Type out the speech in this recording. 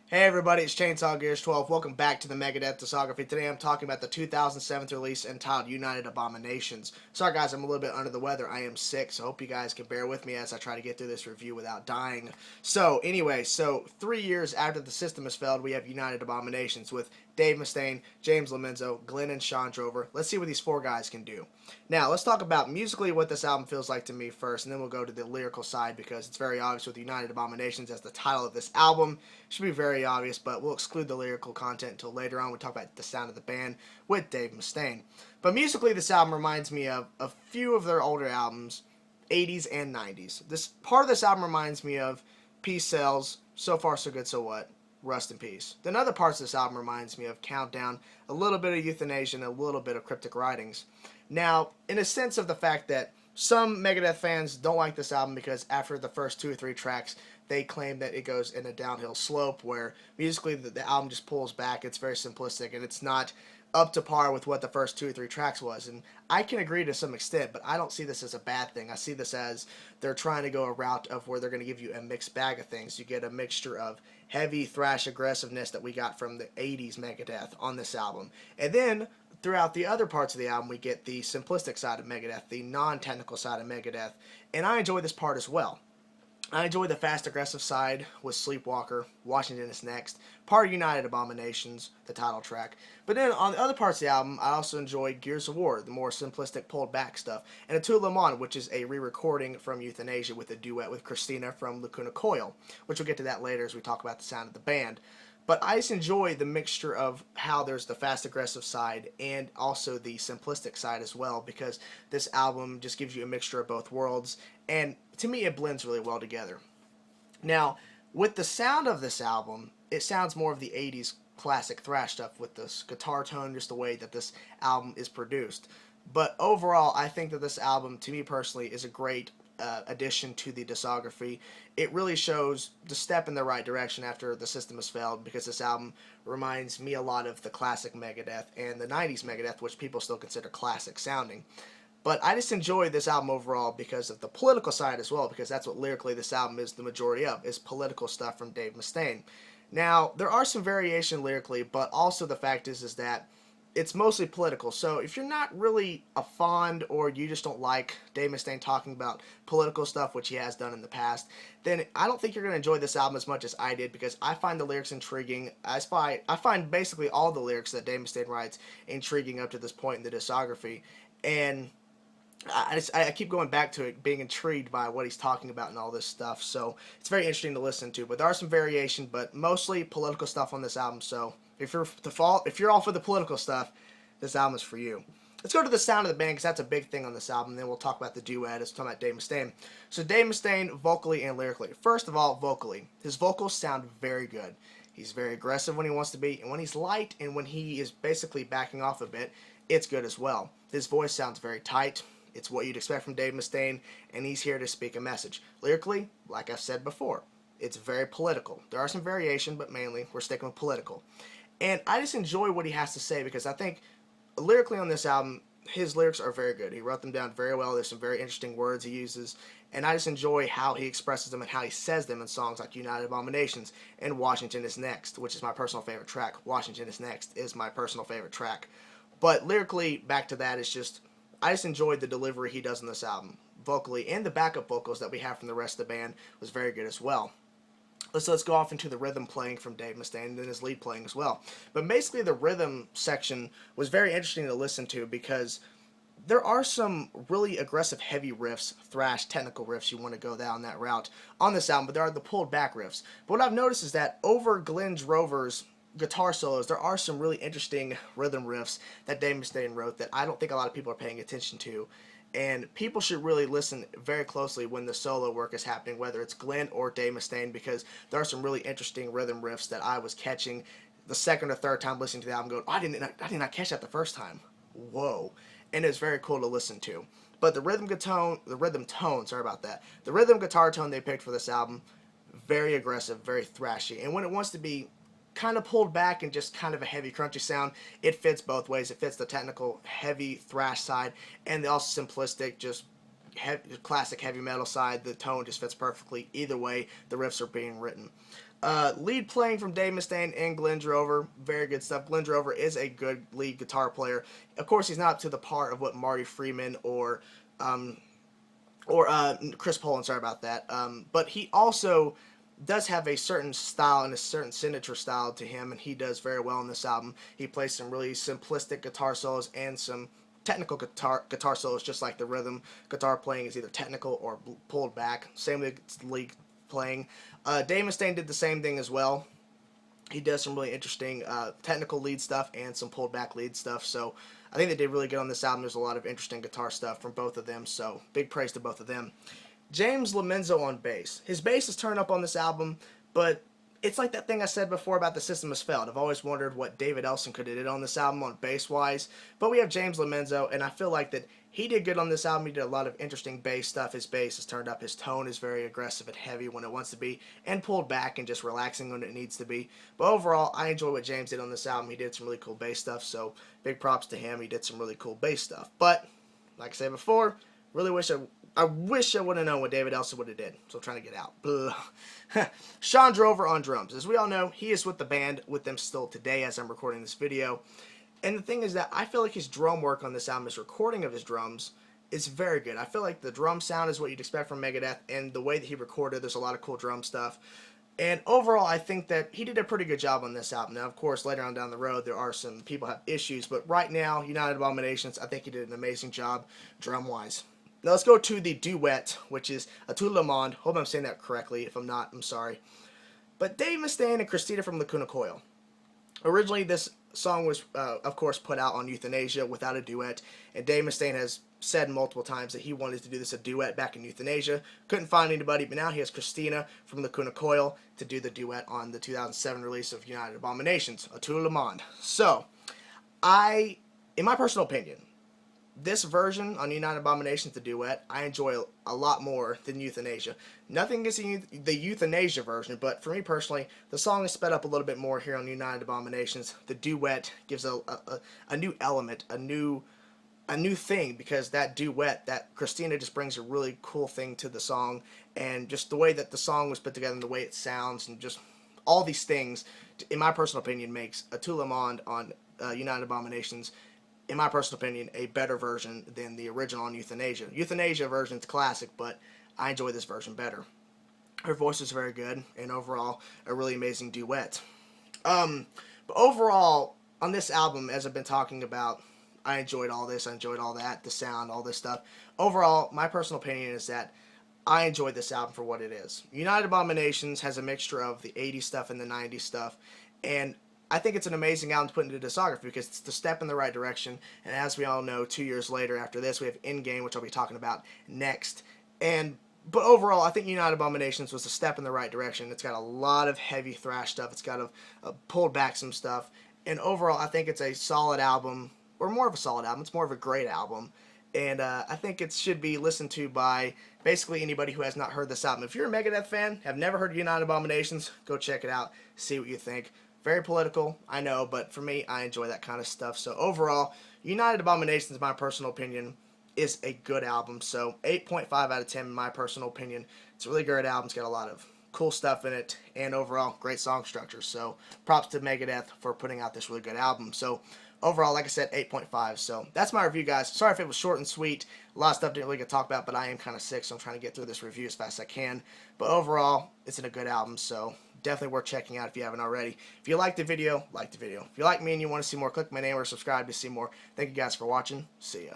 Hey everybody, it's Chainsaw Gears 12. Welcome back to the Megadeth discography. Today I'm talking about the 2007 release entitled United Abominations. Sorry guys, I'm a little bit under the weather. I am sick, so I hope you guys can bear with me as I try to get through this review without dying. So 3 years after the system has failed, we have United Abominations with Dave Mustaine, James Lomenzo, Glen, and Sean Drover. Let's see what these four guys can do. Now, let's talk about musically what this album feels like to me first, and then we'll go to the lyrical side because it's very obvious with United Abominations as the title of this album. It should be very obvious, but we'll exclude the lyrical content until later on. We talk about the sound of the band with Dave Mustaine. But musically, this album reminds me of a few of their older albums, 80s and 90s. This part of this album reminds me of Peace Sells, So Far So Good So What, Rust in Peace. Then other parts of this album reminds me of Countdown, a little bit of Euthanasia, and a little bit of Cryptic Writings. Now, in a sense of the fact that some Megadeth fans don't like this album because after the first 2 or 3 tracks, they claim that it goes in a downhill slope where musically the album just pulls back. It's very simplistic and it's not up to par with what the first 2 or 3 tracks was. And I can agree to some extent, but I don't see this as a bad thing. I see this as they're trying to go a route of where they're going to give you a mixed bag of things. You get a mixture of heavy thrash aggressiveness that we got from the 80s Megadeth on this album. And then throughout the other parts of the album, we get the simplistic side of Megadeth, the non-technical side of Megadeth, and I enjoy this part as well. I enjoy the fast aggressive side with Sleepwalker, Washington is Next, part of United Abominations, the title track. But then on the other parts of the album, I also enjoy Gears of War, the more simplistic pulled back stuff, and a Tout, Monde, which is a re-recording from Euthanasia with a duet with Cristina from Lacuna Coil, which we'll get to that later as we talk about the sound of the band. But I just enjoy the mixture of how there's the fast aggressive side and also the simplistic side as well because this album just gives you a mixture of both worlds and to me it blends really well together. Now, with the sound of this album, it sounds more of the 80s classic thrash stuff with this guitar tone, just the way that this album is produced. But overall, I think that this album, to me personally, is a great addition to the discography. It really shows the step in the right direction after the system has failed because this album reminds me a lot of the classic Megadeth and the 90s Megadeth, which people still consider classic sounding. But I just enjoy this album overall because of the political side as well, because that's what lyrically this album is the majority of, is political stuff from Dave Mustaine. Now, there are some variation lyrically, but also the fact is that it's mostly political. So if you're not really a fond or you just don't like Dave Mustaine talking about political stuff, which he has done in the past, then I don't think you're going to enjoy this album as much as I did because I find the lyrics intriguing. I find basically all the lyrics that Dave Mustaine writes intriguing up to this point in the discography. And I keep going back to it, being intrigued by what he's talking about and all this stuff. So it's very interesting to listen to. But there are some variation, but mostly political stuff on this album. So if you're all for the political stuff, this album is for you. Let's go to the sound of the band because that's a big thing on this album. Then we'll talk about the duet. Let's talk about Dave Mustaine. So Dave Mustaine, vocally and lyrically. First of all, vocally, his vocals sound very good. He's very aggressive when he wants to be, and when he's light and when he is basically backing off a bit, it's good as well. His voice sounds very tight. It's what you'd expect from Dave Mustaine, and he's here to speak a message. Lyrically, like I've said before, it's very political. There are some variation, but mainly we're sticking with political. And I just enjoy what he has to say because I think lyrically on this album, his lyrics are very good. He wrote them down very well. There's some very interesting words he uses, and I just enjoy how he expresses them and how he says them in songs like United Abominations and Washington is Next, which is my personal favorite track. Washington is Next is my personal favorite track. But lyrically, back to that, it's just I just enjoyed the delivery he does in this album, vocally, and the backup vocals that we have from the rest of the band was very good as well. Let's go off into the rhythm playing from Dave Mustaine and then his lead playing as well. But basically the rhythm section was very interesting to listen to because there are some really aggressive heavy riffs, thrash, technical riffs you want to go down that route on this album, but there are the pulled back riffs. But what I've noticed is that over Glen Drover's guitar solos, there are some really interesting rhythm riffs that Dave Mustaine wrote that I don't think a lot of people are paying attention to. And people should really listen very closely when the solo work is happening, whether it's Glen or Dave Mustaine, because there are some really interesting rhythm riffs that I was catching the second or third time listening to the album going, oh, I did not catch that the first time. Whoa. And it's very cool to listen to. But the rhythm tone, sorry about that. The rhythm guitar tone they picked for this album, very aggressive, very thrashy. And when it wants to be kind of pulled back and just kind of a heavy crunchy sound, it fits both ways. It fits the technical heavy thrash side and the also simplistic just classic heavy metal side. The tone just fits perfectly either way the riffs are being written. Lead playing from Dave Mustaine and Glen, very good stuff. Glen is a good lead guitar player. Of course, he's not up to the part of what Marty Freeman um, or Chris Poland, sorry about that. But he also does have a certain style and a certain signature style to him, and he does very well on this album. He plays some really simplistic guitar solos and some technical guitar solos, just like the rhythm guitar playing is either technical or pulled back. Same with lead playing. Dave Mustaine did the same thing as well. He does some really interesting technical lead stuff and some pulled back lead stuff. So I think they did really good on this album. There's a lot of interesting guitar stuff from both of them. So big praise to both of them. James Lomenzo on bass. His bass is turned up on this album, but it's like that thing I said before about the system has failed. I've always wondered what David Ellison could have did on this album on bass-wise. But we have James Lomenzo, and I feel like that he did good on this album. He did a lot of interesting bass stuff. His bass is turned up. His tone is very aggressive and heavy when it wants to be, and pulled back and just relaxing when it needs to be. But overall, I enjoy what James did on this album. He did some really cool bass stuff, so big props to him. He did some really cool bass stuff. But, like I said before, really wish I would have known what David Ellison would have did. So I'm trying to get out. Sean Drover on drums. As we all know, he is with the band with them still today as I'm recording this video. And the thing is that I feel like his drum work on this album, his recording of his drums, is very good. I feel like the drum sound is what you'd expect from Megadeth, and the way that he recorded, there's a lot of cool drum stuff. And overall, I think that he did a pretty good job on this album. Now, of course, later on down the road, there are some people have issues, but right now, United Abominations, I think he did an amazing job drum-wise. Now let's go to the duet, which is Tout Le Monde. Hope I'm saying that correctly. If I'm not, I'm sorry. But Dave Mustaine and Cristina from Lacuna Coil. Originally, this song was, of course, put out on Euthanasia without a duet, and Dave Mustaine has said multiple times that he wanted to do this a duet back in Euthanasia. Couldn't find anybody, but now he has Cristina from Lacuna Coil to do the duet on the 2007 release of United Abominations, Tout Le Monde. So, in my personal opinion, this version on United Abominations, the duet, I enjoy a lot more than Euthanasia. Nothing against the Euthanasia version, but for me personally, the song is sped up a little bit more here on United Abominations. The duet gives a new element, a new thing, because that duet, that Cristina just brings a really cool thing to the song, and just the way that the song was put together and the way it sounds, and just all these things, in my personal opinion, makes a Tout Le Monde on United Abominations, in my personal opinion, a better version than the original on Euthanasia. Euthanasia version's classic, but I enjoy this version better. Her voice is very good, and overall, a really amazing duet. But overall, on this album, as I've been talking about, I enjoyed all this, I enjoyed all that, the sound, all this stuff. Overall, my personal opinion is that I enjoyed this album for what it is. United Abominations has a mixture of the 80s stuff and the 90s stuff, and I think it's an amazing album to put into discography because it's the step in the right direction. And as we all know, 2 years later after this, we have Endgame, which I'll be talking about next. But overall, I think United Abominations was a step in the right direction. It's got a lot of heavy thrash stuff. It's got pulled back some stuff. And overall, I think it's a solid album, or more of a solid album. It's more of a great album. And I think it should be listened to by basically anybody who has not heard this album. If you're a Megadeth fan, have never heard United Abominations, go check it out, see what you think. Very political, I know, but for me, I enjoy that kind of stuff. So overall, United Abominations, in my personal opinion, is a good album. So 8.5 out of 10 in my personal opinion. It's a really great album. It's got a lot of cool stuff in it, and overall, great song structure. So props to Megadeth for putting out this really good album. So overall, like I said, 8.5. So that's my review, guys. Sorry if it was short and sweet. A lot of stuff didn't really get talked about, but I am kind of sick, so I'm trying to get through this review as fast as I can. But overall, it's a good album, so definitely worth checking out if you haven't already. If you liked the video, like the video. If you like me and you want to see more, click my name or subscribe to see more. Thank you guys for watching. See ya.